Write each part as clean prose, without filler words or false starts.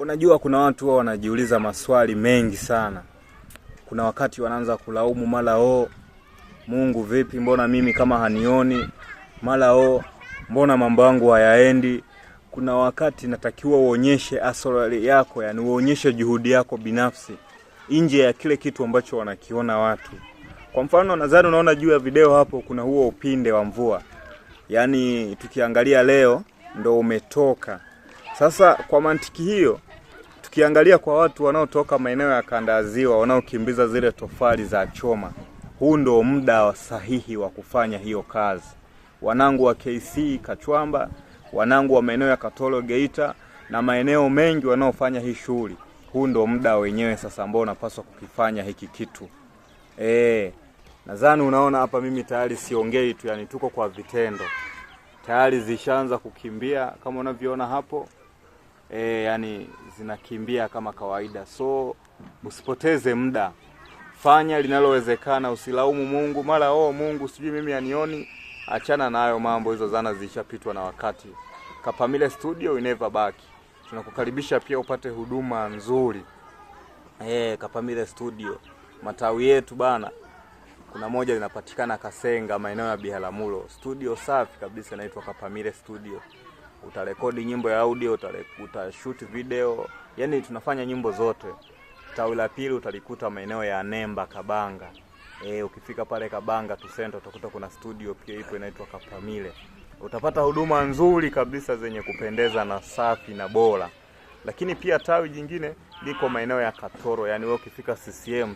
Unajua kuna watu wao wanajiuliza maswali mengi sana. Kuna wakati wanaanza kulaumu mara Mungu vipi, mbona mimi kama hanioni? Mara mbona mambo yangu hayaendi? Kuna wakati natakiwa uonyeshe asili yako, yani uonyeshe juhudi yako binafsi nje ya kile kitu ambacho wanakiona watu. Kwa mfano nadhani unaona juu ya video hapo kuna huo upinde wa mvua. Yani tukiangalia leo ndo umetoka. Sasa kwa mantiki hiyo, tukiangalia kwa watu wanaotoka maeneo ya kanda ya ziwa, wanaokimbiza zile tofali za choma, huu ndo muda sahihi wa kufanya hiyo kazi. Wanangu wa KC Kachwamba, wanangu wa maeneo ya Katoro Geita na maeneo mengi wanaofanya hii shughuli, huu ndo muda wenyewe sasa ambao unapaswa kukifanya hiki kitu. Nadhani unaona hapa mimi tayari siongei tu, yani tuko kwa vitendo. Tayari zishaanza kukimbia kama unavyoona hapo. Yani zinakimbia kama kawaida. So usipoteze muda. Fanya linalowezekana, usilaumu Mungu. Mara Mungu sijui mimi anioni. Achana na hayo mambo, hizo zana zilishapitwa na wakati. Kapamile Studio we never back. Tunakukaribisha pia upate huduma nzuri. Kapamile Studio. Matawi yetu bana. Kuna moja linapatikana Kasenga maeneo ya Biharamulo. Studio safi kabisa inaitwa Kapamile Studio. Utarekodi nyimbo ya audio, utashoot video. Yani tunafanya nyimbo zote. Tawi la pili utalikuta maeneo ya Nemba Kabanga. Ukifika pale Kabanga Tusento utakuta kuna studio pia ipo inaitwa Kapamile. Utapata huduma nzuri kabisa zenye kupendeza na safi na bora. Lakini pia tawi jingine liko maeneo ya Katoro, yani wewe ukifika CCM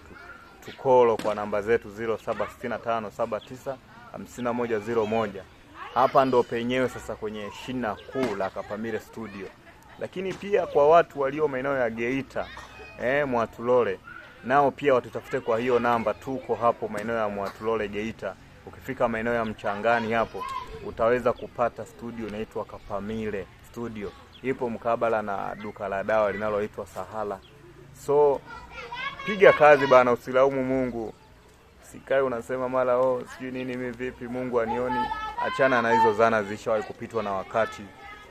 tukolo kwa namba zetu 0765795101. Hapa ndo penyewe sasa kwenye shina kuu la Kapamile Studio. Lakini pia kwa watu walio maeneo ya Geita, Mwatulole, nao pia watutafute kwa hiyo namba. Tuko hapo maeneo ya Mwatulole Geita. Ukifika maeneo ya Mchangani hapo utaweza kupata studio inaitwa Kapamile Studio. Ipo mkabala na duka la dawa linaloitwa Sahala. So piga kazi bana, usilaumu Mungu. Sikae unasema mara sijui nini mimi vipi Mungu anioni. Achana na hizo zana zishawahi kupitwa na wakati.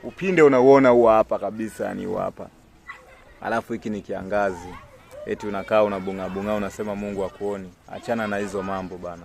Upinde unauona huwa hapa kabisa, ni huwa hapa. Alafu hiki ni kiangazi. Eti unakaa unabunga unasema Mungu akuoni. Achana na hizo mambo bana.